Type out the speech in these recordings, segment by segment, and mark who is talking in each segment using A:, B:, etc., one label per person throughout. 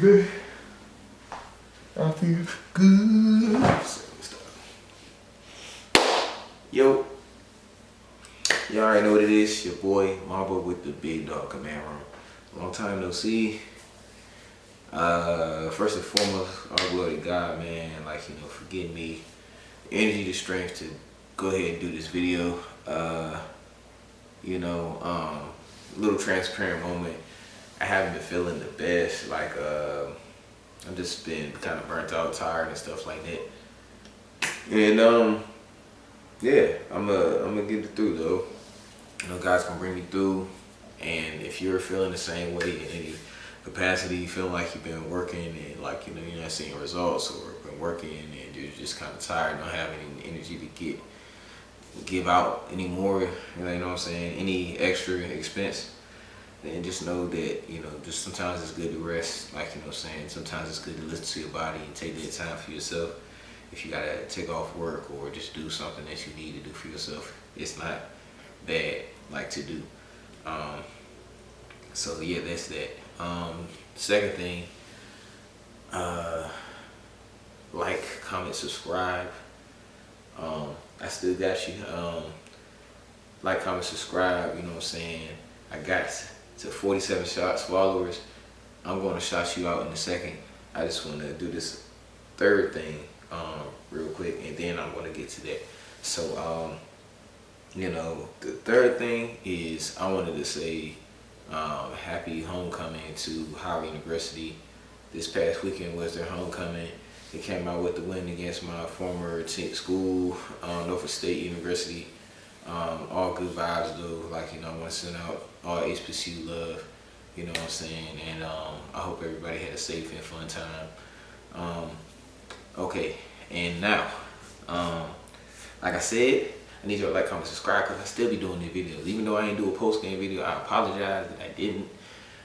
A: man. I feel good. Yo, you already know what it is. Your boy Marble with the Big Dog Command Room. Long time no see. First and foremost, all glory to God, man. Like, for getting me the energy, the strength to go ahead and do this video. Little transparent moment. I haven't been feeling the best. Like, I've just been kind of burnt out, tired, and stuff like that. And yeah, I'm gonna get it through though. God's gonna bring me through. And if you're feeling the same way in any capacity, feeling like you've been working and like you're not seeing results, or been working and you're just kind of tired, not having any energy to give out anymore, you know what I'm saying, any extra expense, then just know that just sometimes it's good to rest. Like, sometimes it's good to listen to your body and take that time for yourself. If you gotta take off work or just do something that you need to do for yourself, it's not bad, like, to do. So yeah, that's that. Second thing, like, comment, subscribe. I still got you. Like, comment, subscribe, you know what I'm saying? I got to 47 followers. I'm going to shout you out in a second. I just want to do this third thing real quick, and then I'm going to get to that. So, the third thing is I wanted to say happy homecoming to Howard University. This past weekend was their homecoming. They came out with the win against my former school, Norfolk State University. All good vibes though. Like, I want to send out all HBCU love, you know what I'm saying? And I hope everybody had a safe and fun time. Okay, and now, like I said, I need you to like, comment, subscribe, because I still be doing these videos. Even though I ain't do a post-game video, I apologize that I didn't.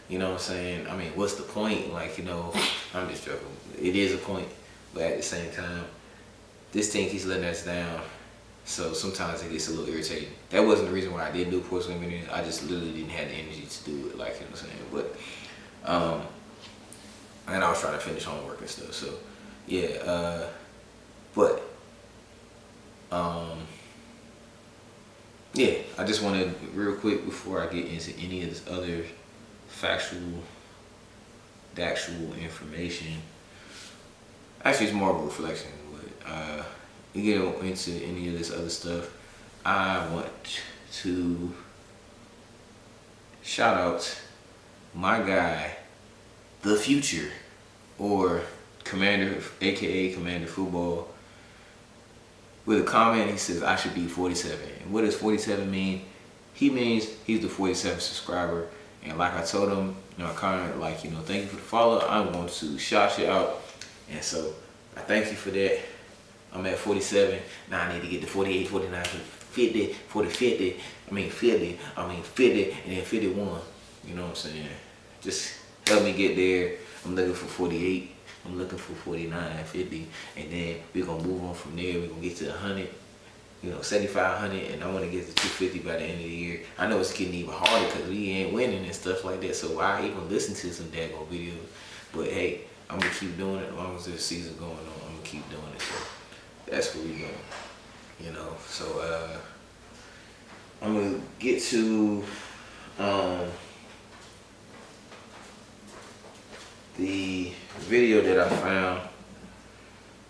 A: You know what I'm saying? I mean, what's the point? Like, I'm just joking. It is a point, but at the same time, this thing keeps letting us down. So sometimes it gets a little irritating. That wasn't the reason why I didn't do a post-game video. I just literally didn't have the energy to do it, like, you know what I'm saying? But, and I was trying to finish homework and stuff. So, yeah, yeah, I just wanted, real quick, before I get into any of this other factual information, actually it's more of a reflection, but you get into any of this other stuff, I want to shout out my guy, The Future, or Commander, aka Commander Football, with a comment. He says I should be 47. And what does 47 mean? He means he's the 47th subscriber. And like I told him, I kind of like, thank you for the follow. I'm going to shout you out. And so I thank you for that. I'm at 47. Now I need to get to 48, 49, 50, 50, and then 51. You know what I'm saying? Just help me get there. I'm looking for 48. I'm looking for 49, 50, and then we're going to move on from there. We're going to get to 100, 7,500, and I want to get to 250 by the end of the year. I know it's getting even harder because we ain't winning and stuff like that, so why even listen to some daggone videos? But hey, I'm going to keep doing it as long as this season going on. I'm going to keep doing it. So that's what we're doing, So I'm going to get to the video that I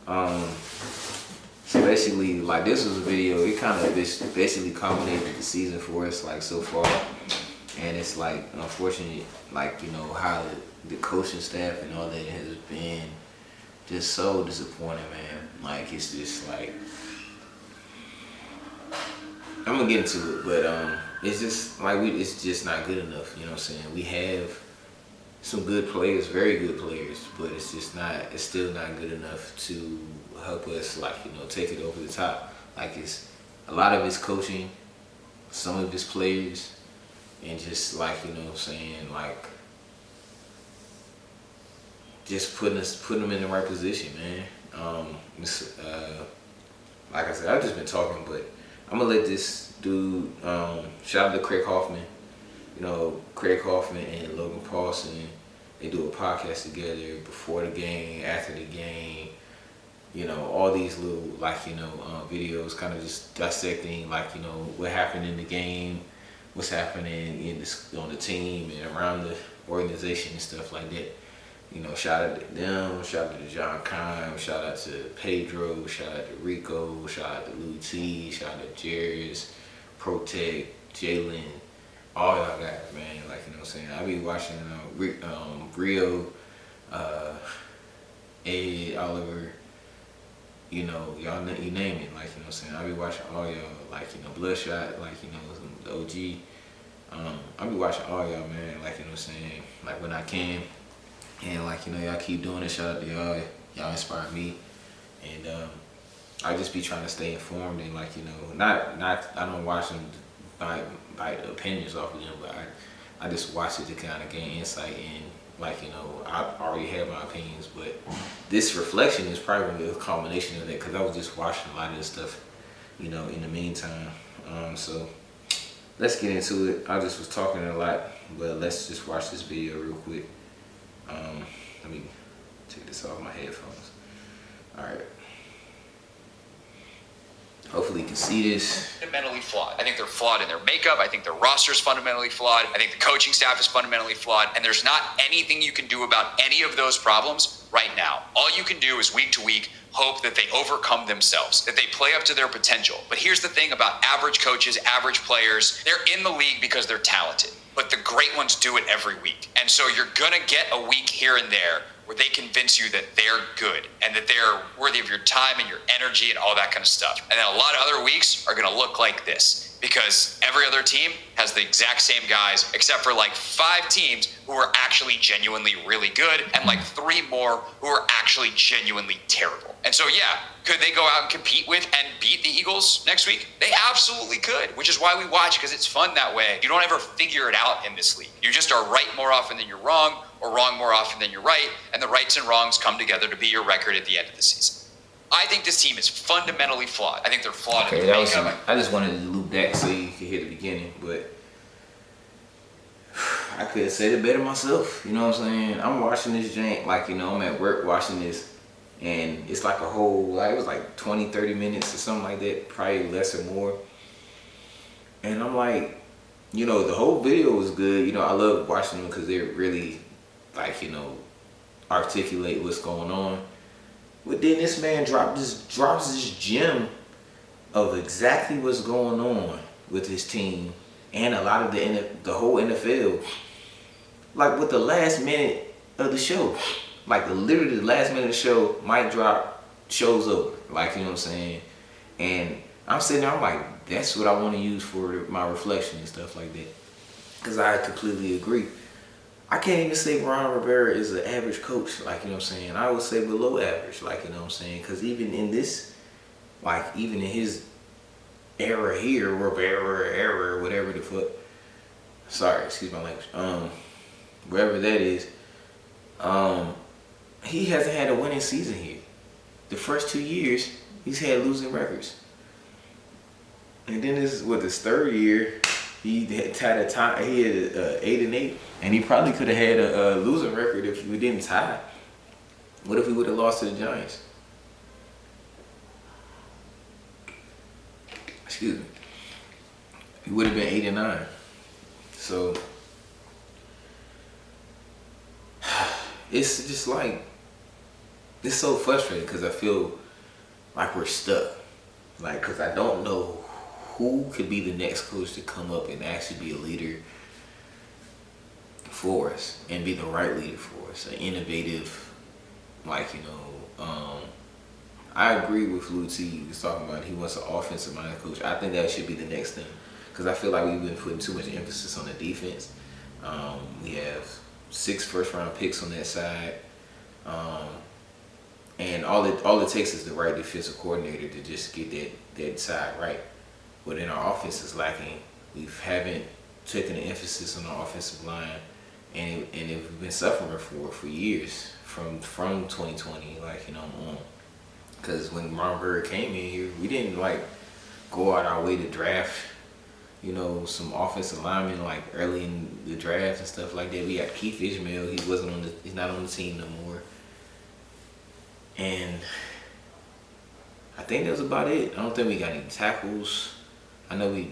A: found. So basically, like, this was a video, it kind of basically culminated the season for us, like, so far. And it's like, unfortunate, like, how the coaching staff and all that has been just so disappointing, man. Like, it's just like, I'm gonna get into it, but it's just like, it's just not good enough, you know what I'm saying? We have some good players, very good players, but it's still not good enough to help us, like, take it over the top. Like, it's a lot of it's coaching, some of it's players, and just, like, what I'm saying, like, just putting them in the right position, man. Like I said, I've just been talking, but I'm gonna let this dude, shout out to Craig Hoffman. Craig Hoffman and Logan Paulson They do a podcast together before the game, after the game. You know, all these little videos, kind of just dissecting what happened in the game, what's happening on the team and around the organization and stuff like that. You know, shout out to them, shout out to John Kime, shout out to Pedro, shout out to Rico, shout out to Lou T, shout out to Jairus, Protect, Jalen, all y'all guys, man. Like, you know what I'm saying? I be watching Rio, Ed, Oliver, you know, y'all, you name it. Like, you know what I'm saying? I be watching all y'all, like, you know, Bloodshot, like, you know, the OG. I be watching all y'all, man. Like, you know what I'm saying? Like, when I can. And like, you know, y'all keep doing it. Shout out to y'all. Y'all inspire me. And I just be trying to stay informed and like, you know, not I don't watch them by opinions off of them, but I just watch it to kind of gain insight and like, you know, I already have my opinions, but this reflection is probably a combination of that because I was just watching a lot of this stuff, you know, in the meantime. So let's get into it. I just was talking a lot, but let's just watch this video real quick. Let me take this off my headphones. All right. Hopefully you can see this.
B: Fundamentally flawed. I think they're flawed in their makeup. I think their roster is fundamentally flawed. I think the coaching staff is fundamentally flawed. And there's not anything you can do about any of those problems right now. All you can do is week to week hope that they overcome themselves, that they play up to their potential. But here's the thing about average coaches, average players. They're in the league because they're talented. But the great ones do it every week. And so you're going to get a week here and there where they convince you that they're good and that they're worthy of your time and your energy and all that kind of stuff. And then a lot of other weeks are going to look like this because every other team has the exact same guys except for like 5 teams who are actually genuinely really good and like 3 more who are actually genuinely terrible. And so, yeah, could they go out and compete with and beat the Eagles next week? They absolutely could, which is why we watch, because it's fun that way. You don't ever figure it out in this league. You just are right more often than you're wrong, or wrong more often than you're right, and the rights and wrongs come together to be your record at the end of the season. I think this team is fundamentally flawed. I think they're flawed in the makeup.
A: I just wanted to loop back so you could hear the beginning, but I could have said it better myself. You know what I'm saying? I'm watching this jank, like, you know, I'm at work watching this. And it's like a whole, like, it was like 20, 30 minutes or something like that, probably less or more. And I'm like, you know, the whole video was good. You know, I love watching them because they're really, like, you know, articulate what's going on. But then this man drops this gem of exactly what's going on with his team and a lot of the whole NFL. Like with the last minute of the show. Like literally the last minute of the show, mic drop, show's over. Like, you know what I'm saying? And I'm sitting there, I'm like, that's what I want to use for my reflection and stuff like that. Because I completely agree. I can't even say Ron Rivera is an average coach. Like, you know what I'm saying? I would say below average. Like, you know what I'm saying? Because even in this, like, even in his era here, Rivera, whatever the fuck. Sorry, excuse my language. Wherever that is. He hasn't had a winning season here. The first 2 years, he's had losing records. And then this is what his 3rd year, he had tied a tie. He had 8-8, and he probably could have had a losing record if we didn't tie. What if we would have lost to the Giants? Excuse me. He would have been 8-9. So it's just like, it's so frustrating because I feel like we're stuck. Like, because I don't know who could be the next coach to come up and actually be a leader for us and be the right leader for us. An innovative, like, you know, I agree with Lou T. He was talking about he wants an offensive minded coach. I think that should be the next thing because I feel like we've been putting too much emphasis on the defense. We have 6 first-round picks on that side. And all it takes is the right defensive coordinator to just get that side right. But then our offense is lacking. We haven't taken the emphasis on our offensive line, and we've been suffering for years from 2020, like, you know, on. Because when Ron Rivera came in here, we didn't like go out our way to draft you know, some offensive linemen like early in the draft and stuff like that. We got Keith Ishmael. He's not on the team no more. And I think that was about it. I don't think we got any tackles. I know we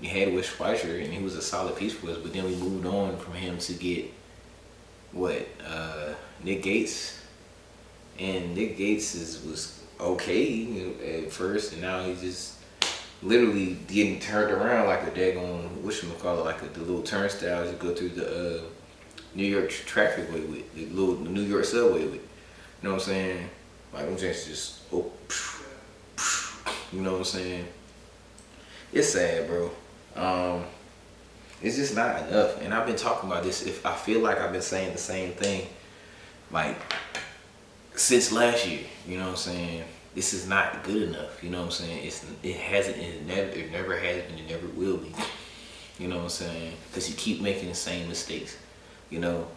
A: had Wes Schweitzer, and he was a solid piece for us, but then we moved on from him to get Nick Gates. And Nick Gates was okay, you know, at first, and now he's just literally getting turned around like a daggone, like the little turnstiles you go through the New York traffic way with, the New York subway with. You know what I'm saying? Like them just you know what I'm saying? It's sad, bro. It's just not enough. And I've been talking about this. If I feel like I've been saying the same thing, like since last year. You know what I'm saying? This is not good enough. You know what I'm saying? It never has been. It never will be. You know what I'm saying? Because you keep making the same mistakes. You know.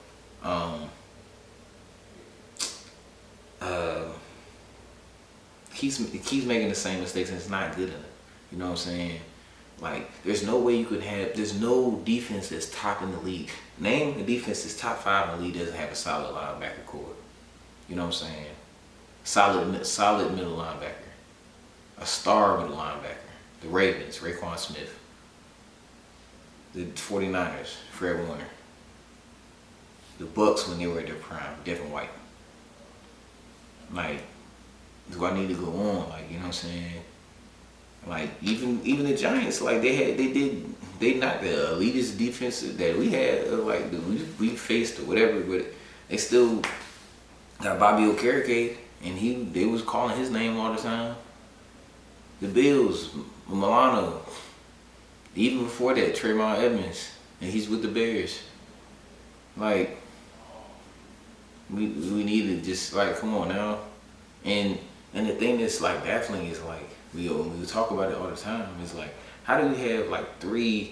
A: Keeps making the same mistakes, and it's not good enough. You know what I'm saying? Like, there's no way you could have. There's no defense that's top in the league. Name the defense that's top 5 in the league doesn't have a solid linebacker core. You know what I'm saying? Solid middle linebacker. A star middle linebacker. The Ravens, Raekwon Smith. The 49ers, Fred Warner. The Bucks when they were at their prime, Devin White. Like, do I need to go on? Like, you know what I'm saying? Like, even the Giants, like they not the elitist defense that we had, like we faced or whatever, but they still got Bobby Okereke, and they was calling his name all the time. The Bills, Milano, even before that, Trayvon Edmonds, and he's with the Bears. Like, we need to just, like, come on now. And the thing that's like baffling is, like, we talk about it all the time. It's like, how do we have like two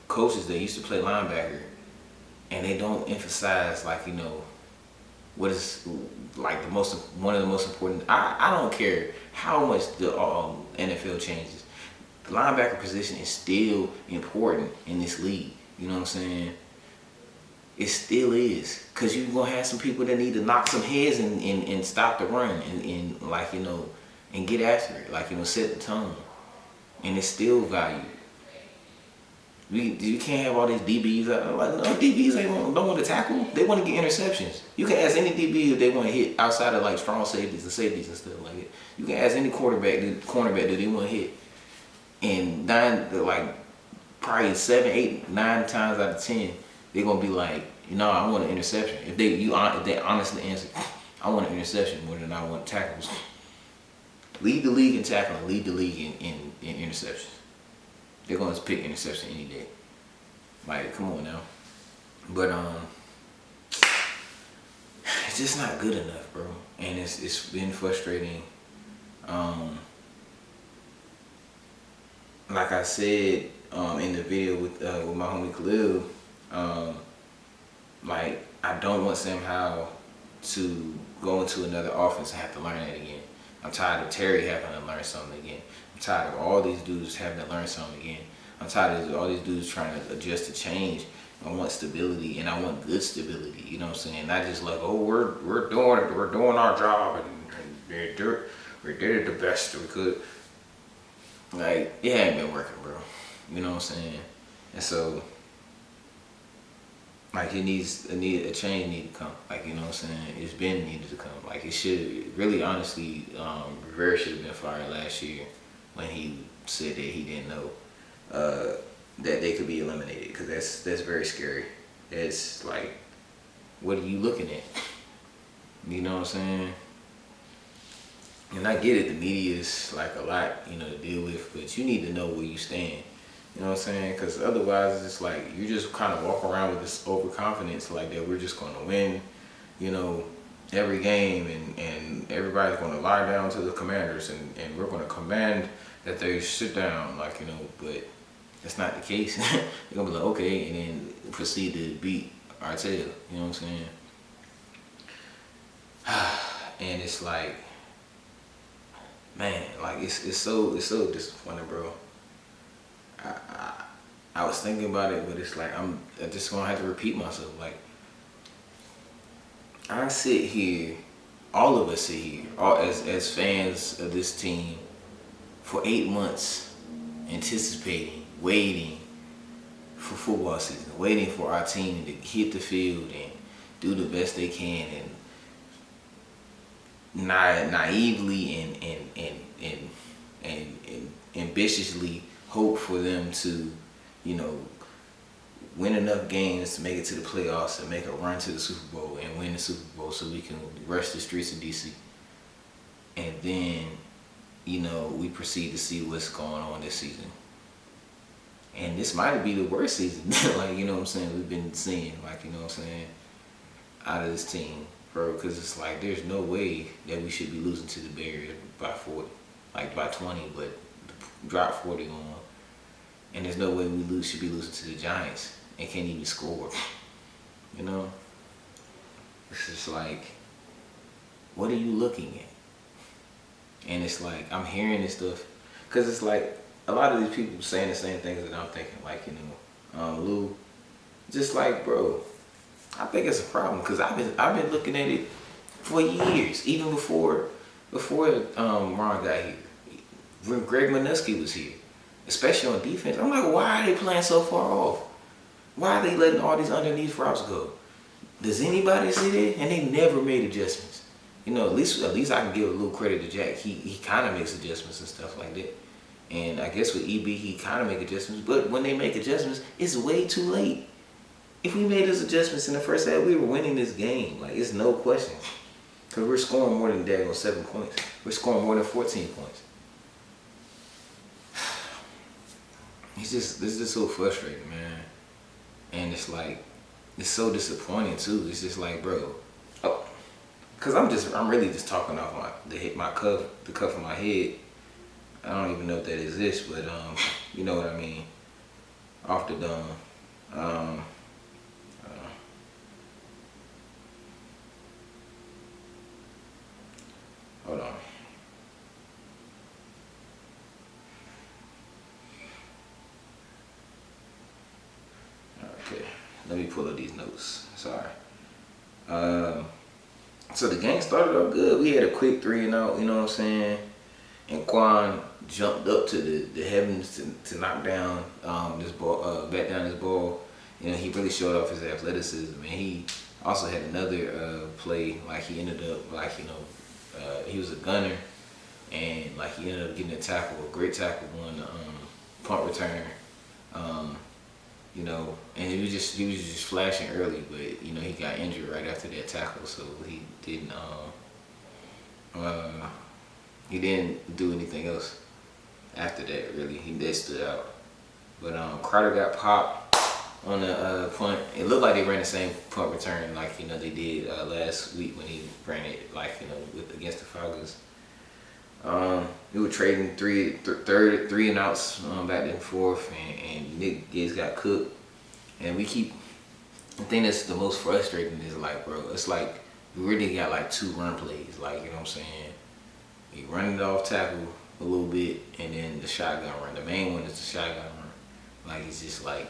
A: coaches that used to play linebacker, and they don't emphasize, like, you know, what is like one of the most important. I don't care how much the NFL changes. The linebacker position is still important in this league. You know what I'm saying? It still is, because you're going to have some people that need to knock some heads and stop the run and like, you know, and get after it, like, you know, set the tone. And it's still valued. You can't have all these DBs. Like, no, DBs don't want to tackle. They want to get interceptions. You can ask any DB if they want to hit outside of, like, strong safeties and stuff like that. You can ask any cornerback that they want to hit. And probably 7, 8, 9 times out of 10, they're gonna be like, you know, I want an interception. If they honestly answer, I want an interception more than I want tackles. Lead the league in tackling, lead the league in interceptions. They're gonna pick interception any day. Like, come on now. But it's just not good enough, bro. And it's been frustrating. Like I said in the video with my homie Khalil. Like, I don't want Sam Howell to go into another offense and have to learn that again. I'm tired of Terry having to learn something again. I'm tired of all these dudes having to learn something again. I'm tired of all these dudes trying to adjust to change. I want stability, and I want good stability. You know what I'm saying? Not just like, oh, we're doing our job, and we did it the best we could. Like, it ain't been working, bro. You know what I'm saying? And so, like, a change need to come. Like, you know what I'm saying? It's been needed to come. Like, it should, really, honestly, Rivera should have been fired last year when he said that he didn't know that they could be eliminated, because that's very scary. It's like, what are you looking at? You know what I'm saying? And I get it, the media is like a lot, you know, to deal with, but you need to know where you stand. You know what I'm saying? Because otherwise, it's like you just kind of walk around with this overconfidence, like that we're just going to win, you know, every game, and everybody's going to lie down to the Commanders, and we're going to command that they sit down, like, you know, but that's not the case. They're going to be like, okay, and then proceed to beat Artell, you know what I'm saying? And it's like, man, like it's so disappointing, bro. I, I I was thinking about it, but it's like I just gonna have to repeat myself. Like I sit here, all of us sit here, all as fans of this team, for 8 months, anticipating, waiting for football season, waiting for our team to hit the field and do the best they can, and naively and ambitiously hope for them to, you know, win enough games to make it to the playoffs and make a run to the Super Bowl and win the Super Bowl so we can rush the streets of DC. And then, you know, we proceed to see what's going on this season. And this might be the worst season, like, you know what I'm saying, we've been seeing, like, you know what I'm saying, out of this team, bro, because it's like, there's no way that we should be losing to the Bears by 40, like by 20, but drop 40 on. And there's no way we should be losing to the Giants and can't even score, you know? It's just like, what are you looking at? And it's like, I'm hearing this stuff, because it's like, a lot of these people saying the same things that I'm thinking, like, you know, Lou, just like, bro, I think it's a problem, because I've been looking at it for years, even before Ron got here, when Greg Minuski was here, especially on defense. I'm like, why are they playing so far off? Why are they letting all these underneath routes go? Does anybody see that? And they never made adjustments. You know, at least I can give a little credit to Jack. He kind of makes adjustments and stuff like that. And I guess with EB, he kind of make adjustments. But when they make adjustments, it's way too late. If we made those adjustments in the first half, we were winning this game. Like, it's no question. Because we're scoring more than daggone 7 points. We're scoring more than 14 points. It's just so frustrating, man. And it's like, it's so disappointing too. It's just like, bro, cause I'm really just talking off the cuff of my head. I don't even know if that exists, but you know what I mean. Off the dome. Hold on. Okay, let me pull up these notes. Sorry. So the game started off good. We had a quick 3-and-out, you know what I'm saying? And Quan jumped up to the heavens to knock down this ball, back down this ball. You know, he really showed off his athleticism. And he also had another play, like he ended up, like, you know, he was a gunner, and like he ended up getting a tackle, a great tackle on the punt return. You know, and he was just flashing early, but you know he got injured right after that tackle, so he didn't do anything else after that. Really, he did stood out. But Carter got popped on the punt. It looked like they ran the same punt return like, you know, they did last week when he ran it, like, you know, against the Falcons. We were trading three and outs back and forth, and Nick Gates got cooked. And we keep, the thing that's the most frustrating is, like, bro, it's like we really got like 2 run plays, like, you know what I'm saying? We running it off tackle a little bit, and then the shotgun run. The main one is the shotgun run. Like, it's just like,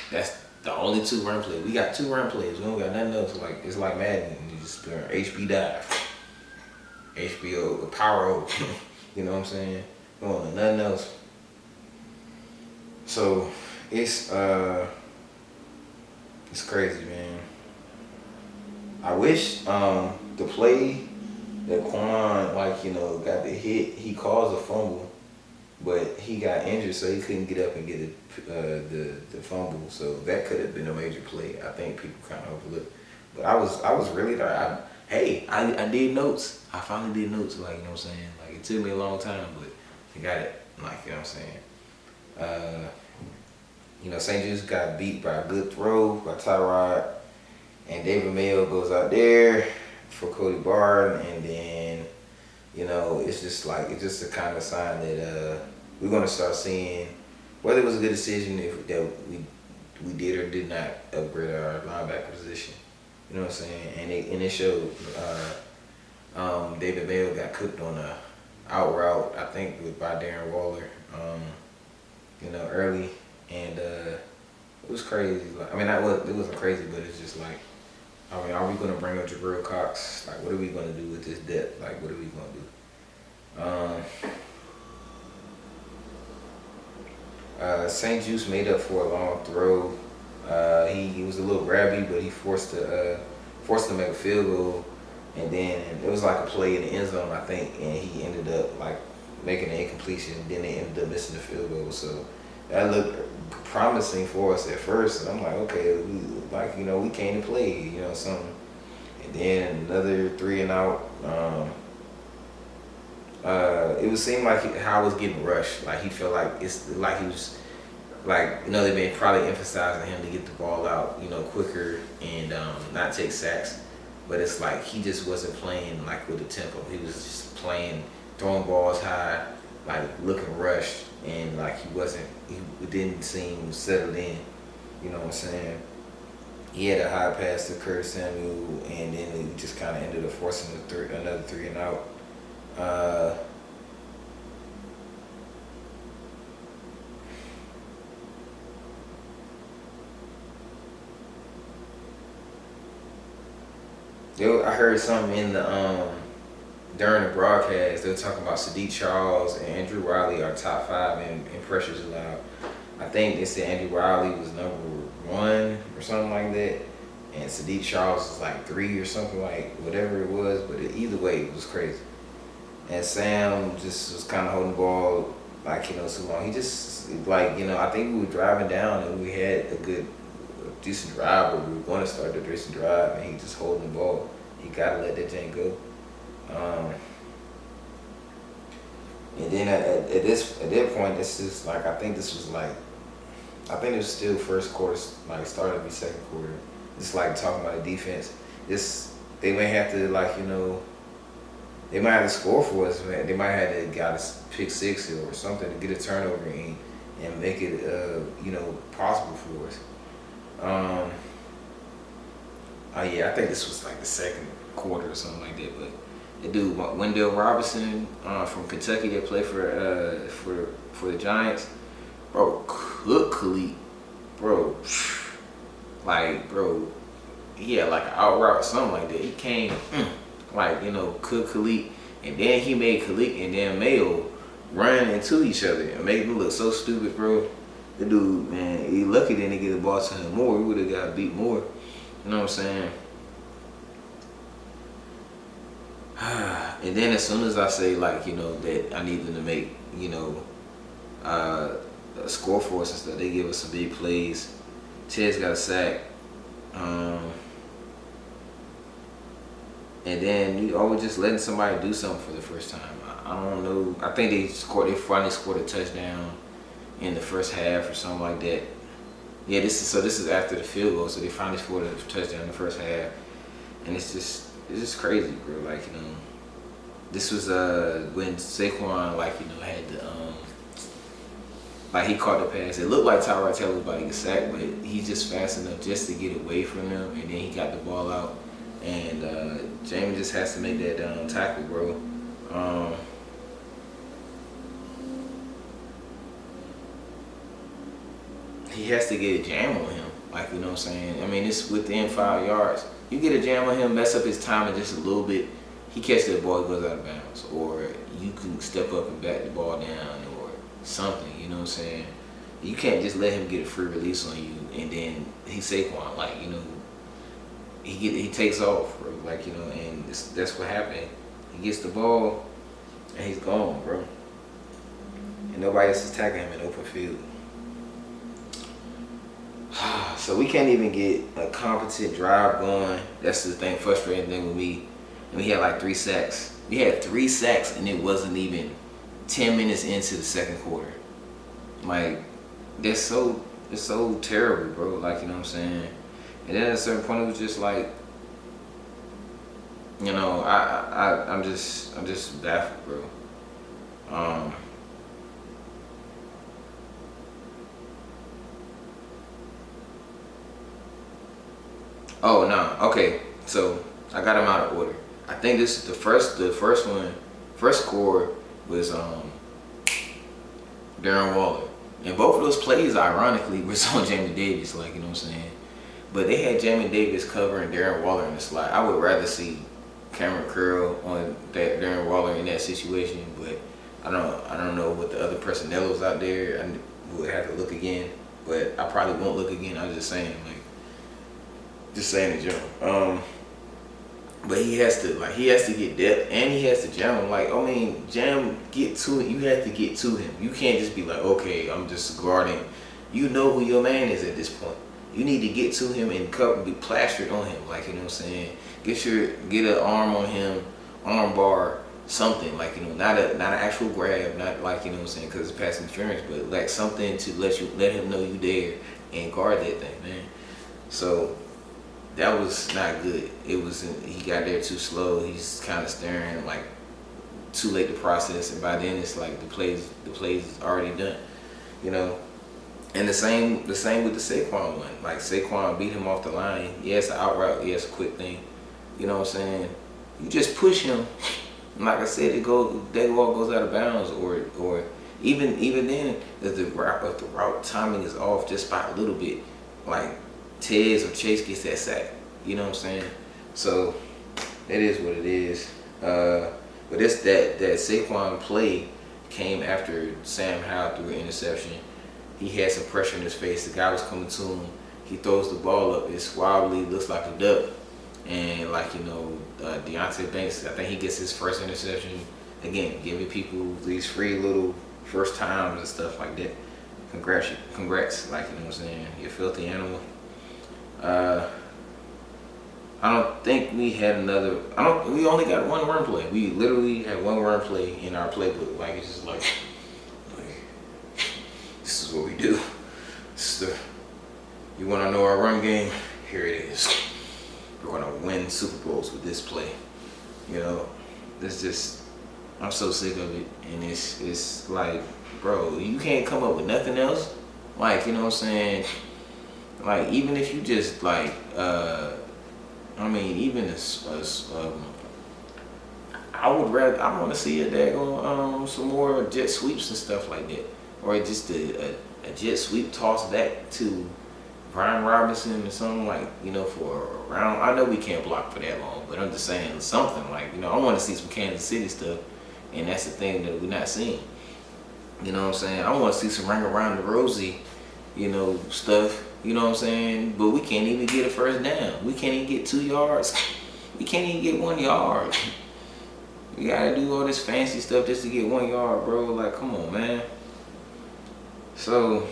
A: that's the only 2 run plays. We got 2 run plays. We don't got nothing else. Like, it's like Madden. You just HB dive. HBO, Power O, you know what I'm saying? Nothing else. So it's crazy, man. I wish the play that Quan, like, you know, got the hit, he caused a fumble, but he got injured, so he couldn't get up and get the fumble. So that could have been a major play. I think people kind of overlooked. But I was really there. I did notes. I finally did notes, like, you know what I'm saying? Like, it took me a long time, but I got it. Like, you know what I'm saying? You know, St. Jude's got beat by a good throw by Tyrod, and David Mayo goes out there for Cody Barton, and then, you know, it's just a kind of sign that we're gonna start seeing whether it was a good decision that we did or did not upgrade our linebacker position. You know what I'm saying? And it showed. David Mayo got cooked on out route, I think, by Darren Waller, early. And it was crazy. Like, I mean, it wasn't crazy, but it's just like, I mean, are we going to bring up Jabril Cox? Like, what are we going to do with this depth? Like, what are we going to do? St. Juice made up for a long throw. He was a little grabby, but he forced to make a field goal, and then it was like a play in the end zone, I think, and he ended up like making an incompletion. And then they ended up missing the field goal, so that looked promising for us at first. And I'm like, okay, we came to play, something. And then another 3 and out. It would seem like Howard was getting rushed. Like he felt like it's like he was like they've been probably emphasizing him to get the ball out quicker and not take sacks. But it's like he just wasn't playing like with the tempo. He was just playing, throwing balls high, like looking rushed, and like he didn't seem settled in. You know what I'm saying? He had a high pass to Curtis Samuel, and then he just kind of ended up forcing another 3 and out. I heard something in the during the broadcast. They were talking about Sadiq Charles and Andrew Riley are top 5 in pressures allowed. I think they said Andrew Riley was number 1 or something like that, and Sadiq Charles was like 3 or something, like whatever it was. But either way, it was crazy. And Sam just was kind of holding the ball like too long. He just I think we were driving down and we had a decent drive, but we were going to start the decent drive, and he just holding the ball. He gotta let that thing go. And then at that point, it's just like I think it was still first quarter, like started to be second quarter. Just like talking about the defense. They may have to they might have to score for us. Man. They might have to got a pick 6 or something to get a turnover and make it possible for us. I think this was like the second quarter or something like that. But the dude Wendell Robinson from Kentucky that played for the Giants, bro, cook Khalid, bro, he had like an out route or something like that. He came cook Khalid, and then he made Khalid and then Mayo run into each other and made him look so stupid, bro. The dude, man, he lucky they didn't get the ball to him more. He would have got beat more. You know what I'm saying? And then as soon as I say that I need them to make a score for us and stuff, they give us some big plays. Ted's got a sack. And then you always just letting somebody do something for the first time. I don't know. I think they finally scored a touchdown in the first half or something like that. Yeah, this is after the field goal, so they finally scored a touchdown in the first half, and it's just crazy, bro. This was when Saquon had the he caught the pass. It looked like Tyrod Taylor was about to get sacked, but he's just fast enough just to get away from him, and then he got the ball out, and Jamie just has to make that tackle, bro. He has to get a jam on him. You know what I'm saying? I mean, it's within 5 yards. You get a jam on him, mess up his timing just a little bit, he catches that ball, he goes out of bounds. Or you can step up and back the ball down or something, you know what I'm saying? You can't just let him get a free release on you and then he's Saquon, he takes off, bro. And that's what happened. He gets the ball and he's gone, bro. And nobody else is tackling him in open field. So we can't even get a competent drive going. That's the thing, frustrating thing with me. And we had 3 sacks. We had 3 sacks and it wasn't even 10 minutes into the second quarter. It's so terrible, bro. You know what I'm saying? And then at a certain point it was just I'm just baffled, bro. Oh no, okay. So I got them out of order. I think this is the first score. was Darren Waller. And both of those plays, ironically, was on Jamie Davis, like, you know what I'm saying? But they had Jamie Davis covering Darren Waller in the slot. I would rather see Cameron Curl on that Darren Waller in that situation, but I don't know what the other personnel was out there. I would have to look again, but I probably won't look again. I was just saying, like, just saying in general. But he has to get depth, and he has to jam him. Like, I mean, get to it. You have to get to him. You can't just be like, okay, I'm just guarding. You know who your man is at this point. You need to get to him and be plastered on him. Like, you know what I'm saying? Get an arm on him, arm bar, something. Like, you know, not an actual grab, not like, you know what I'm saying, because it's pass interference, but like something to let him know you there and guard that thing, man. So that was not good. He got there too slow. He's kind of staring, like, too late to process, and by then it's like the plays already done, you know. And the same with the Saquon one. Like, Saquon beat him off the line. Yes, an out route. Yes, a quick thing. You know what I'm saying? You just push him. And like I said, that ball goes out of bounds, or even then, if the route timing is off just by a little bit, like Tez or Chase gets that sack. You know what I'm saying? So it is what it is. But it's that Saquon play came after Sam Howell threw an interception. He had some pressure in his face. The guy was coming to him. He throws the ball up. It's wobbly, looks like a duck. And like, you know, Deonte Banks, I think he gets his first interception. Again, giving people these free little first times and stuff like that. Congrats, like, you know what I'm saying? You filthy animal. I don't think we had another. We only got one run play. We literally had one run play in our playbook. Like, it's just like this is what we do. You want to know our run game? Here it is. We're gonna win Super Bowls with this play. You know, I'm so sick of it, and it's like, bro, you can't come up with nothing else. Like, you know what I'm saying? Like, even if you just like, even I want to see a daggone some more jet sweeps and stuff like that, or just a jet sweep toss back to Brian Robinson or something, like, you know, for a round. I know we can't block for that long, but I'm just saying something like, you know, I want to see some Kansas City stuff, and that's the thing that we're not seeing. You know what I'm saying? I want to see some ring around the rosy, you know, stuff. You know what I'm saying? But we can't even get a first down. We can't even get 2 yards. We can't even get 1 yard. We gotta do all this fancy stuff just to get 1 yard, bro. Like, come on, man. So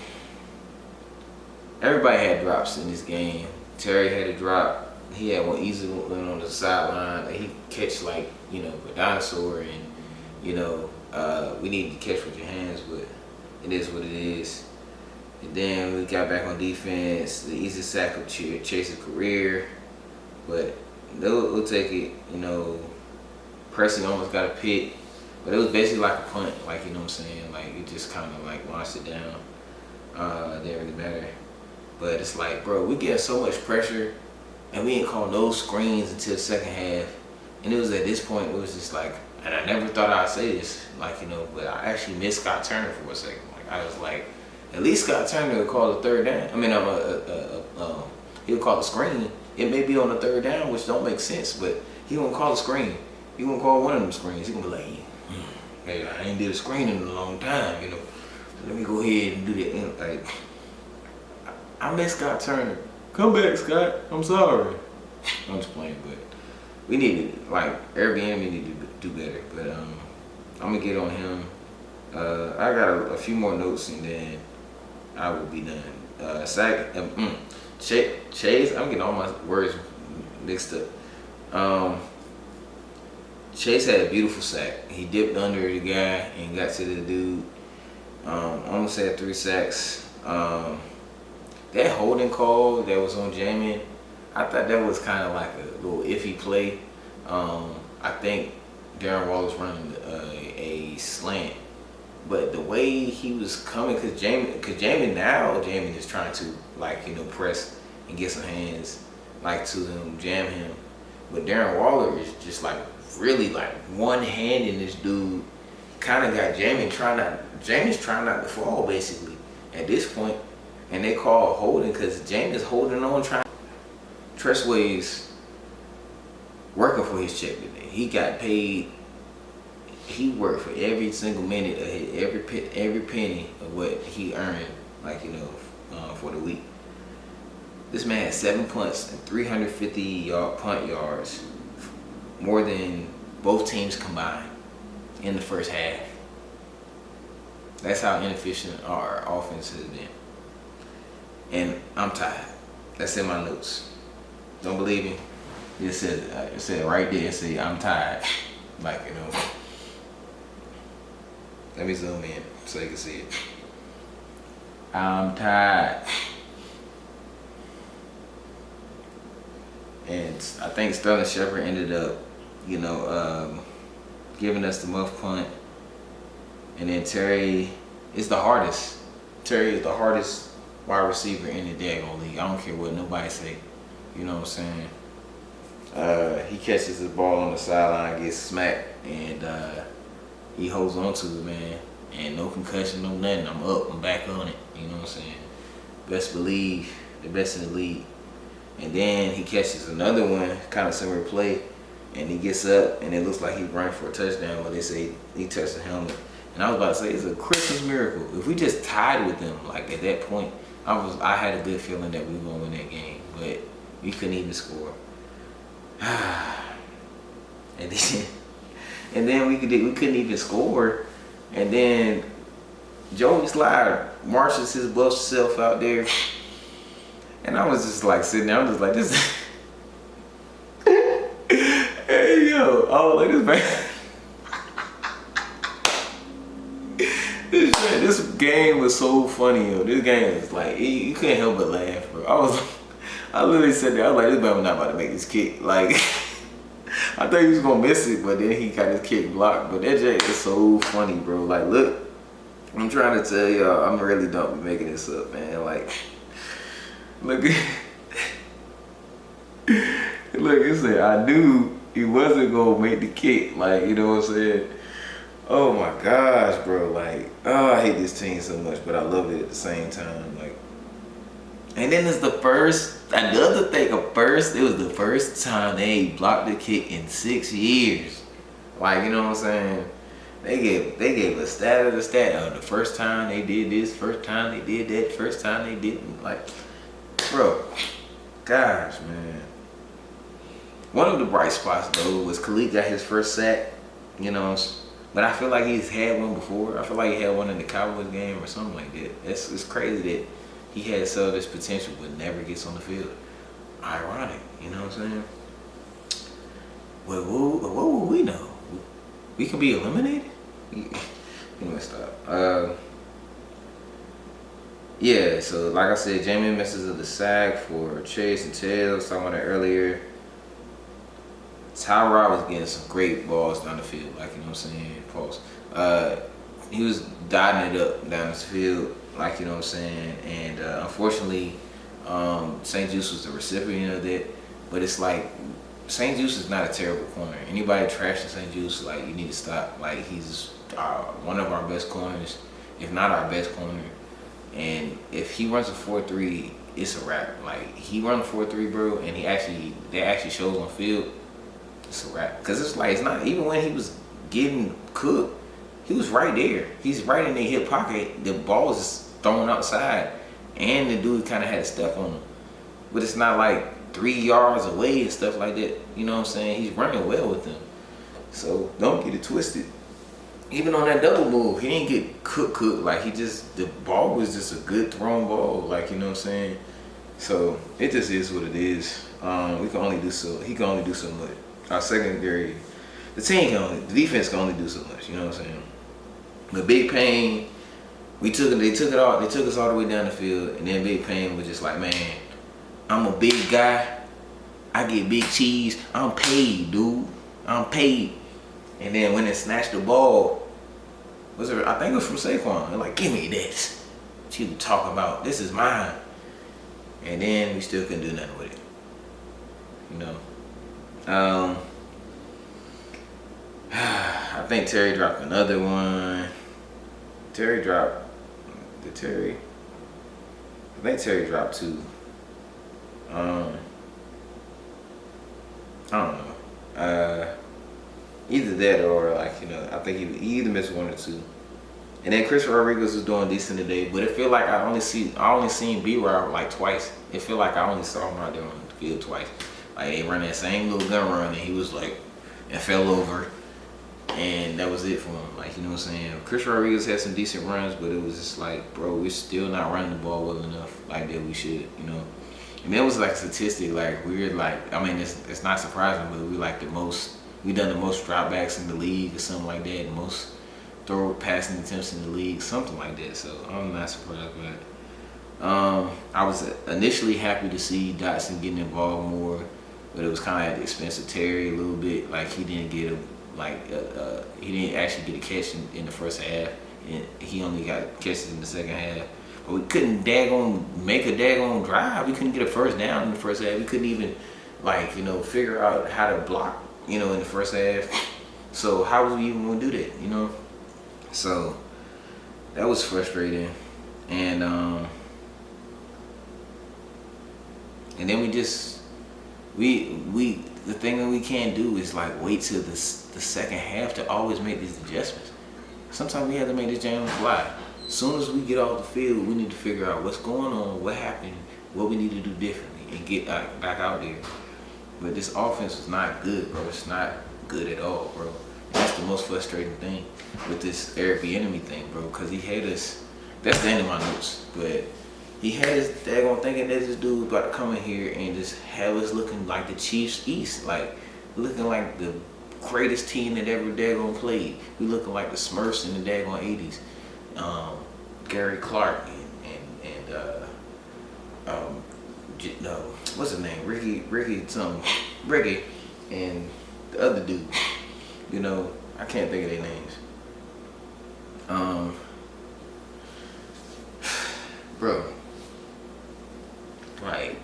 A: everybody had drops in this game. Terry had a drop. He had one easy one on the sideline. He catch like, you know, a dinosaur, and, you know, we need to catch with your hands, but it is what it is. And then we got back on defense. The easy sack of Chase's career, but we'll take it. You know, Preston almost got a pick, but it was basically like a punt. Like, you know what I'm saying? Like, it just kind of like launched it down. Didn't really matter. But it's like, bro, we get so much pressure, and we ain't call no screens until the second half. And it was at this point, it was just like, and I never thought I'd say this, like, you know, but I actually missed Scott Turner for a second. Like, I was like, at least Scott Turner would call the third down. I mean, he would call the screen. It may be on the third down, which don't make sense, but he won't call the screen. He won't call one of them screens. He gonna be like, hey, I ain't did a screen in a long time, you know. So let me go ahead and do that. And like, I miss Scott Turner. Come back, Scott. I'm sorry. I'm just playing, but we need to, like, Airbnb need to do better. But I'm gonna get on him. I got a few more notes, and then I will be done. Chase, I'm getting all my words mixed up. Chase had a beautiful sack. He dipped under the guy and got to the dude. Almost had 3 sacks. That holding call that was on Jamin, I thought that was kind of like a little iffy play. I think Darren Waller's running a slant, but the way he was coming, because Jamin is trying to, like, you know, press and get some hands, like, to him, jam him. But Darren Waller is just like really like one hand in this dude, kind of got Jamie's trying not to fall basically at this point, and they call holding because Jamie's holding on trying. Tressway's working for his check today. He got paid. He worked for every single minute of every penny of what he earned, like, you know, for the week. This man had 7 punts and 350 punt yards, more than both teams combined in the first half. That's how inefficient our offense has been. And I'm tired. That's in my notes. Don't believe me? It said right there. It said I'm tired. Like, you know. Let me zoom in so you can see it. I'm tired. And I think Sterling Shepard ended up, you know, giving us the muff punt. And then Terry is the hardest. Terry is the hardest wide receiver in the daggone league. I don't care what nobody say. You know what I'm saying? He catches the ball on the sideline, gets smacked, and he holds on to it, man. And no concussion, no nothing. I'm up. I'm back on it. You know what I'm saying? Best believe, the best in the league. And then he catches another one, kind of similar play, and he gets up, and it looks like he ran for a touchdown, but they say he touched the helmet. And I was about to say, it's a Christmas miracle. If we just tied with them, like at that point, I had a good feeling that we were gonna win that game, but we couldn't even score. and then we couldn't even score, and then Joey Slide marches his buff self out there, and I was just like sitting there. I'm just like this. Hey yo, oh like this man. This game was so funny, yo. This game is like, you couldn't help but laugh, bro. I literally sat there, I was like, this man not about to make this kick. Like, I thought he was gonna miss it, but then he got his kick blocked. But that Jay is so funny, bro. Like, look, I'm trying to tell y'all, I'm really don't be making this up, man. Like, look, look, it said, I knew he wasn't gonna make the kick. Like, you know what I'm saying? Oh my gosh, bro. Like, oh, I hate this team so much, but I love it at the same time. Like, and then it's the other thing, it was the first time they blocked the kick in 6 years. Like, you know what I'm saying? They gave a stat of the stat. The first time they did this, first time they did that, first time they didn't. Like, bro, gosh, man. One of the bright spots, though, was Khalid got his first sack, you know. But I feel like he's had one before. I feel like he had one in the Cowboys game or something like that. It's crazy that he had so this potential but never gets on the field. Ironic, you know what I'm saying? Well, what would we know? We can be eliminated? Anyway, stop. Yeah, so like I said, Jamie misses of the sack for Chase and Tails. I was talking about that earlier. Tyrod was getting some great balls down the field, like, you know what I'm saying? Pause. He was dotting it up down the field, like, you know what I'm saying? And unfortunately, St. Juice was the recipient of that. But it's like, St. Juice is not a terrible corner. Anybody trashing St. Juice, like, you need to stop. Like, he's one of our best corners, if not our best corner. And if he runs a 4.3, it's a wrap. Like, he runs a 4.3, bro, and that actually shows on field. It's a wrap. Because it's like, it's not, even when he was getting cooked, he was right there. He's right in the hip pocket. The ball was just thrown outside. And the dude kind of had a step on him. But it's not like 3 yards away and stuff like that. You know what I'm saying? He's running well with them. So don't get it twisted. Even on that double move, he didn't get cooked. Like, the ball was just a good thrown ball. Like, you know what I'm saying? So it just is what it is. He can only do so much. Our secondary, the defense can only do so much, you know what I'm saying? But Big Pain, they took us all the way down the field, and then Big Pain was just like, man, I'm a big guy, I get big cheese, I'm paid, dude, I'm paid. And then when they snatched the ball, I think it was from Saquon, they're like, give me this. What you talking about? This is mine. And then we still couldn't do nothing with it, you know? I think Terry dropped another one. Terry dropped. Did Terry? I think Terry dropped 2. I don't know. Either that or like I think he either missed 1 or 2. And then Chris Rodriguez was doing decent today, but it feel like I only seen B-Rob like twice. It feel like I only saw him out there on the field twice. Like they run that same little gun run, and he was like and fell over, and that was it for him. Like what I'm saying. Chris Rodriguez had some decent runs, but it was just like, bro, we're still not running the ball well enough like that we should. And that was like a statistic. Like we're like, I mean, it's not surprising, but we done the most dropbacks in the league or something like that, the most throw passing attempts in the league, something like that. So I'm not surprised by it. I was initially happy to see Dotson getting involved more, but it was kind of at the expense of Terry a little bit. Like he didn't get he didn't actually get a catch in the first half, and he only got catches in the second half. But we couldn't make a daggone drive. We couldn't get a first down in the first half. We couldn't even figure out how to block in the first half. So how was we even gonna do that? So that was frustrating, and then the thing that we can't do is like wait till the second half to always make these adjustments. Sometimes we have to make this jam on the fly. As soon as we get off the field, we need to figure out what's going on, what happened, what we need to do differently, and get back out there. But this offense was not good, bro. It's not good at all, bro. That's the most frustrating thing with this Eric Bieniemy thing, bro, because he had us. That's the end of my notes, but he had us daggone thinking that this dude about to come in here and just have us looking like the Chiefs East, like looking like the greatest team that ever daggone played. We looking like the Smurfs in the daggone 80s. Gary Clark and what's his name? Ricky, and the other dude. I can't think of their names. Bro, like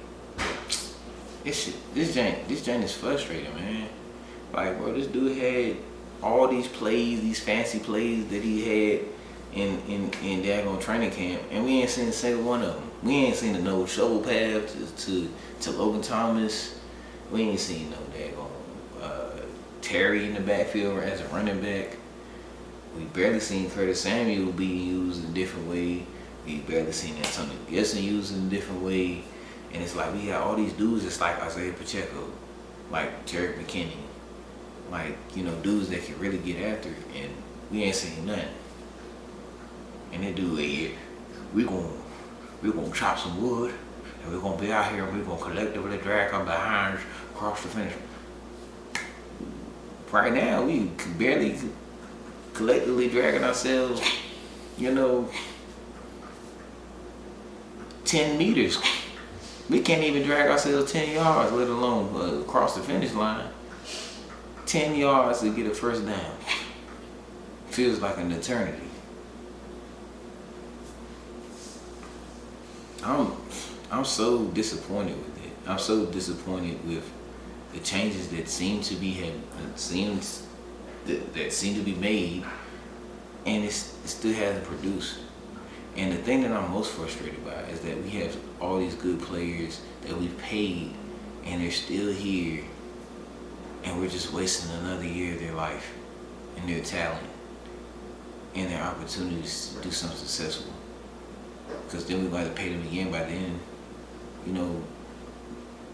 A: this joint is frustrating, man. Like, bro, this dude had all these plays, these fancy plays that he had in daggone training camp, and we ain't seen a single one of them. We ain't seen a no shovel pass to Logan Thomas. We ain't seen no daggone Terry in the backfield as a running back. We barely seen Curtis Samuel being used in a different way. We barely seen Antonio Gibson used in a different way. And it's like we got all these dudes just like Isaiah Pacheco, like Jerick McKinney, like, dudes that can really get after it, and we ain't seen nothing. And they do we gonna chop some wood, and we're gonna be out here and we're gonna collectively drag our behinds across the finish. Right now, we barely collectively dragging ourselves, 10 meters. We can't even drag ourselves 10 yards, let alone across the finish line. 10 yards to get a first down. Feels like an eternity. I'm so disappointed with it. I'm so disappointed with the changes that seem to be made, and it still hasn't produced. And the thing that I'm most frustrated by is that we have all these good players that we've paid, and they're still here, and we're just wasting another year of their life and their talent and their opportunities to do something successful. Because then we're going to pay them again. By then,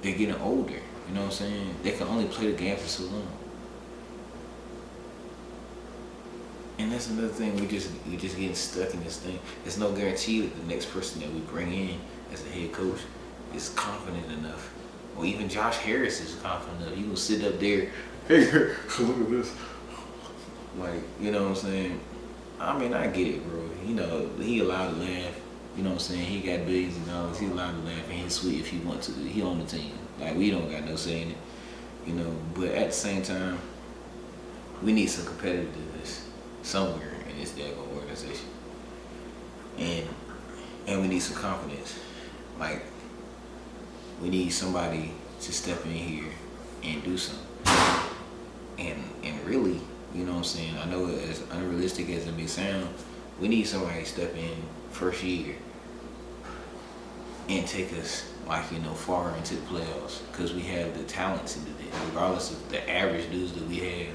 A: they're getting older. You know what I'm saying? They can only play the game for so long. And that's another thing, we just getting stuck in this thing. There's no guarantee that the next person that we bring in as a head coach is confident enough. Or even Josh Harris is confident enough. You can sit up there, hey, look at this. Like, you know what I'm saying? I mean, I get it, bro. He allowed to laugh. You know what I'm saying? He got billions of dollars. He allowed to laugh, and he's sweet if he wants to. He on the team. Like, we don't got no say in it. But at the same time, we need some competitiveness somewhere in this daggone organization, and we need some confidence. Like, we need somebody to step in here and do something. And really, You know what I'm saying? I know as unrealistic as it may sound, we need somebody to step in first year and take us like, you know, far into the playoffs, because we have the talent to do that, regardless of the average dudes that we have.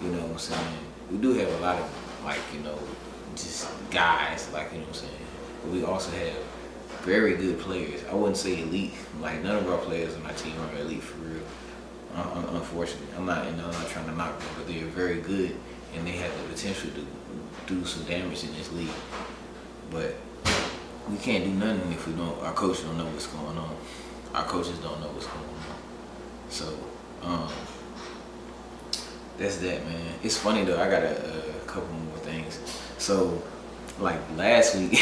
A: You know what I'm saying? We do have a lot of, like, you know, just guys, like, you know what I'm saying? But we also have very good players. I wouldn't say elite. Like, none of our players on my team are elite for real. Unfortunately, I'm not trying to knock them, but they are very good, and they have the potential to do some damage in this league. But we can't do nothing if we don't. Our coaches don't know what's going on. Our coaches don't know what's going on. So that's that, man. It's funny though. I got a couple more things. So like last week,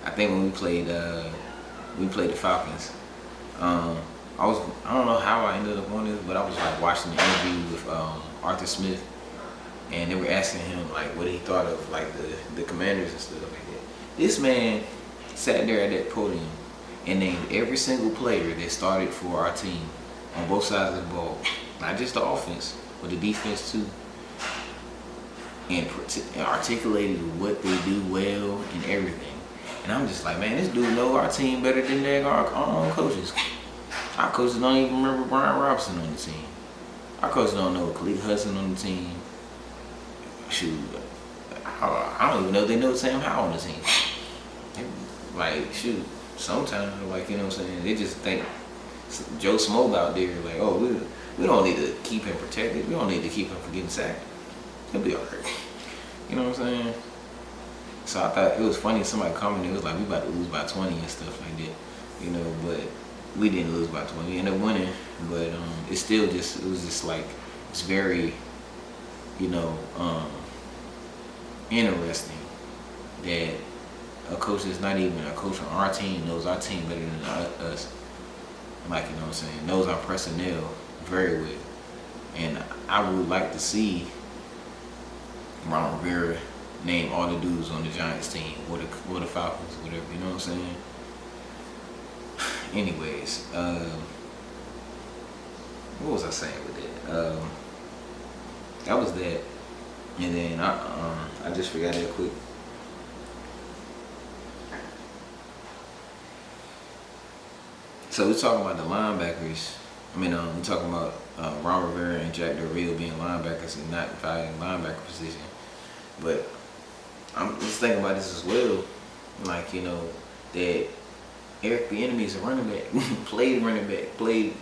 A: I think when we played the Falcons. I don't know how I ended up on this, but I was like watching the interview with Arthur Smith, and they were asking him like what he thought of like the Commanders and stuff like that. This man sat there at that podium and named every single player that started for our team on both sides of the ball, not just the offense, but the defense too, and articulated what they do well and everything. And I'm just like, man, this dude know our team better than our own coaches. Our coaches don't even remember Brian Robinson on the team. Our coaches don't know Khalid Hudson on the team. Shoot, I don't even know if they know Sam Howell on the team. Like, shoot, sometimes, like, you know what I'm saying, they just think Joe Smoke out there, like, oh, we don't need to keep him protected. We don't need to keep him from getting sacked. He'll be all right. You know what I'm saying? So I thought it was funny. Somebody commented, it was like, we about to lose by 20 and stuff like that. You know, but we didn't lose by 20. We ended up winning. But it's still just, it was just like, it's very, you know, interesting that a coach that's not even a coach on our team knows our team better than us. Like, you know what I'm saying, knows our personnel very well. And I would like to see Ron Rivera name all the dudes on the Giants team or the Falcons, whatever, you know what I'm saying? Anyways, what was I saying with that? That was that. And then I just forgot that quick. So we're talking about the linebackers. I mean, we're talking about Ron Rivera and Jack Del Rio being linebackers and not valuing linebacker position. But I'm just thinking about this as well. Like, you know, that Eric Bieniemy is a running back. Played running back. Played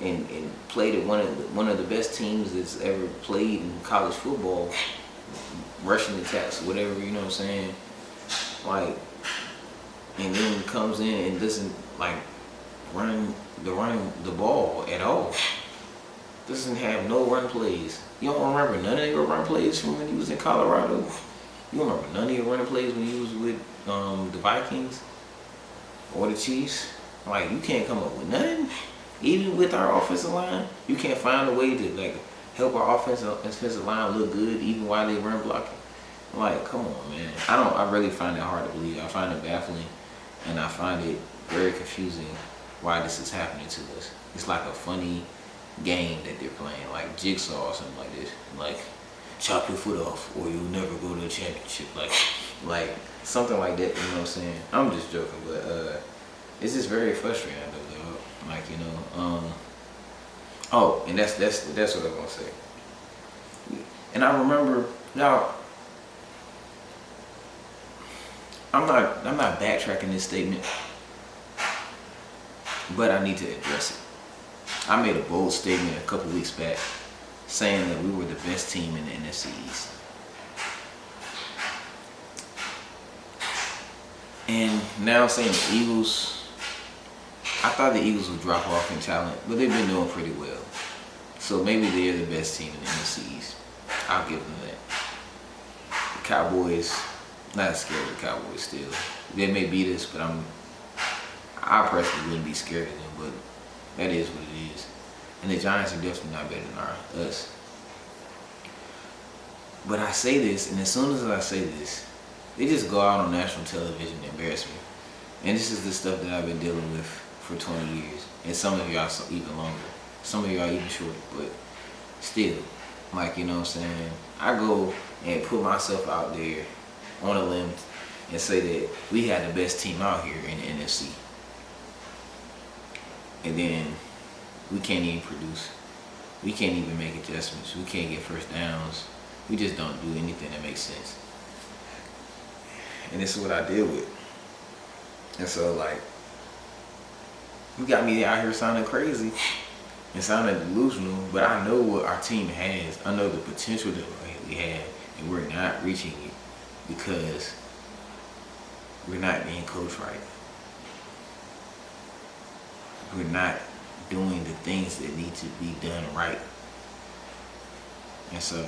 A: at one of the best teams that's ever played in college football. Rushing attacks, whatever, you know what I'm saying? Like, and then comes in and doesn't like run the ball at all. Doesn't have no run plays. You don't remember none of your run plays from when he was in Colorado? You don't remember none of your running plays when you was with the Vikings or the Chiefs? Like, you can't come up with nothing. Even with our offensive line, you can't find a way to like help our offensive line look good even while they run blocking. Like, come on, man. I really find it hard to believe. I find it baffling, and I find it very confusing why this is happening to us. It's like a funny game that they're playing, like Jigsaw or something like this. Like, chop your foot off or you'll never go to a championship. Like something like that, you know what I'm saying? I'm just joking, but it's just very frustrating though. Like, you know, oh, and that's what I was gonna say. And I remember now, I'm not backtracking this statement, but I need to address it. I made a bold statement a couple weeks back saying that we were the best team in the NFC East. And now I'm saying the Eagles, I thought the Eagles would drop off in talent, but they've been doing pretty well. So maybe they're the best team in the NFC East. I'll give them that. The Cowboys, not scared of the Cowboys still. They may beat us, but I personally wouldn't be scared of them, but that is what it is. And the Giants are definitely not better than us. But I say this, and as soon as I say this, they just go out on national television and embarrass me. And this is the stuff that I've been dealing with for 20 years. And some of y'all even longer. Some of y'all even shorter, but still. Like, you know what I'm saying? I go and put myself out there on a limb and say that we had the best team out here in the NFC. And then we can't even produce. We can't even make adjustments. We can't get first downs. We just don't do anything that makes sense. And this is what I deal with. And so, like, you got me out here sounding crazy and sounding delusional, but I know what our team has. I know the potential that we have, and we're not reaching it because we're not being coached right. We're not doing the things that need to be done right. And so,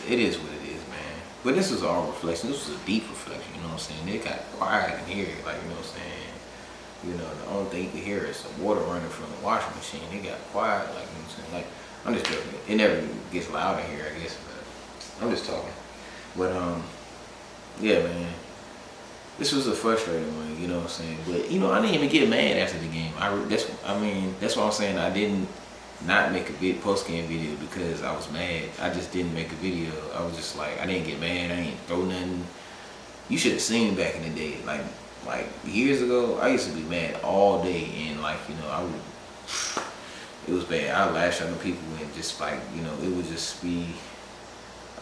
A: it is what it is, man. But this was all reflection. This was a deep reflection, you know what I'm saying? It got quiet in here, like, you know what I'm saying? You know, the only thing you can hear is the water running from the washing machine. It got quiet, like, you know what I'm saying? Like, I'm just joking. It never gets loud in here, I guess, but I'm just talking. But, yeah, man. This was a frustrating one, you know what I'm saying? But, you know, I didn't even get mad after the game. That's what I'm saying. I didn't not make a post-game video because I was mad. I just didn't make a video. I was just like, I didn't get mad. I didn't throw nothing. You should have seen back in the day. Like years ago, I used to be mad all day. And, like, you know, it was bad. I lash on the people and just, like, you know, it would just be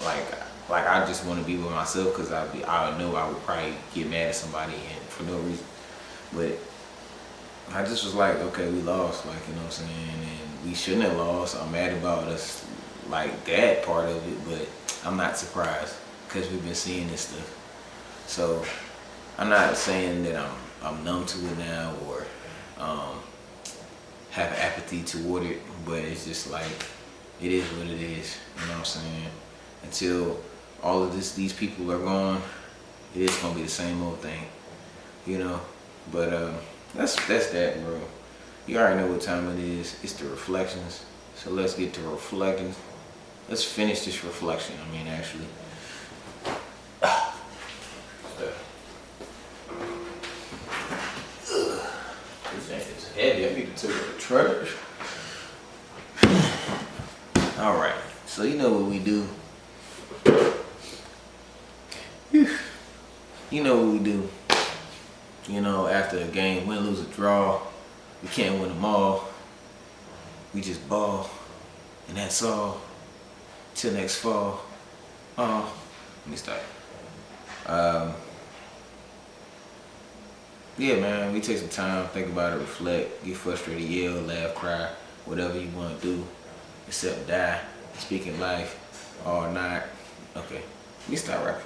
A: like I just want to be with myself because I know I would probably get mad at somebody and for no reason. But I just was like, okay, we lost, like, you know what I'm saying, and we shouldn't have lost. I'm mad about us, like, that part of it, but I'm not surprised because we've been seeing this stuff. So I'm not saying that I'm numb to it now or have apathy toward it, but it's just like, it is what it is, you know what I'm saying? Until all of these people are gone, it is gonna be the same old thing, you know. But that's that, bro. You already know what time it is. It's the reflections. So let's get to reflecting. Let's finish this reflection. I mean, actually. This thing is heavy. I need to take it to the trash. All right. So you know what we do. You know what we do. You know, after a game, win, lose, or draw, we can't win them all. We just ball, and that's all. Till next fall. Let me start. Yeah, man, we take some time, think about it, reflect, get frustrated, yell, laugh, cry, whatever you want to do, except die, speaking life, or not. Okay, let me start rapping.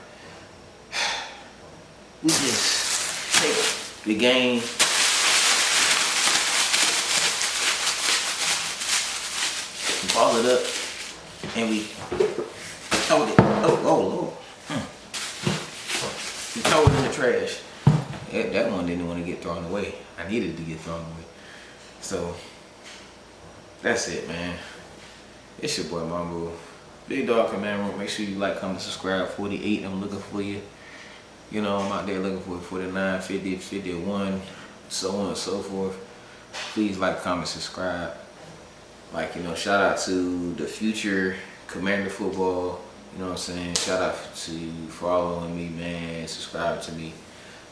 A: We just take the game, ball it up, and we throw it. Oh Lord. We throw it in the trash. That one didn't want to get thrown away. I needed to get thrown away. So, that's it, man. It's your boy Mambo. Big Dog Command. Make sure you like, comment, subscribe. 48, I'm looking for you. You know, I'm out there looking for 49, 50, 51, so on and so forth. Please like, comment, subscribe. Like, you know, shout out to the future Commander Football. You know what I'm saying? Shout out to you following me, man. Subscribe to me.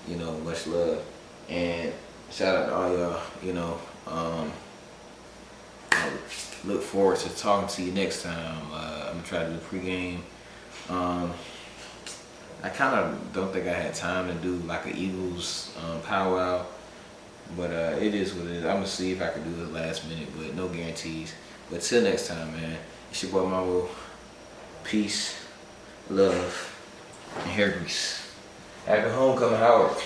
A: You know, much love. And shout out to all y'all, you know. I look forward to talking to you next time. I'm going to try to do pregame. I kind of don't think I had time to do like an Eagles powwow, but it is what it is. I'm gonna see if I can do it last minute, but no guarantees. But till next time, man, it's your boy Mambo. Peace, love, and hair grease. Happy homecoming, Howard.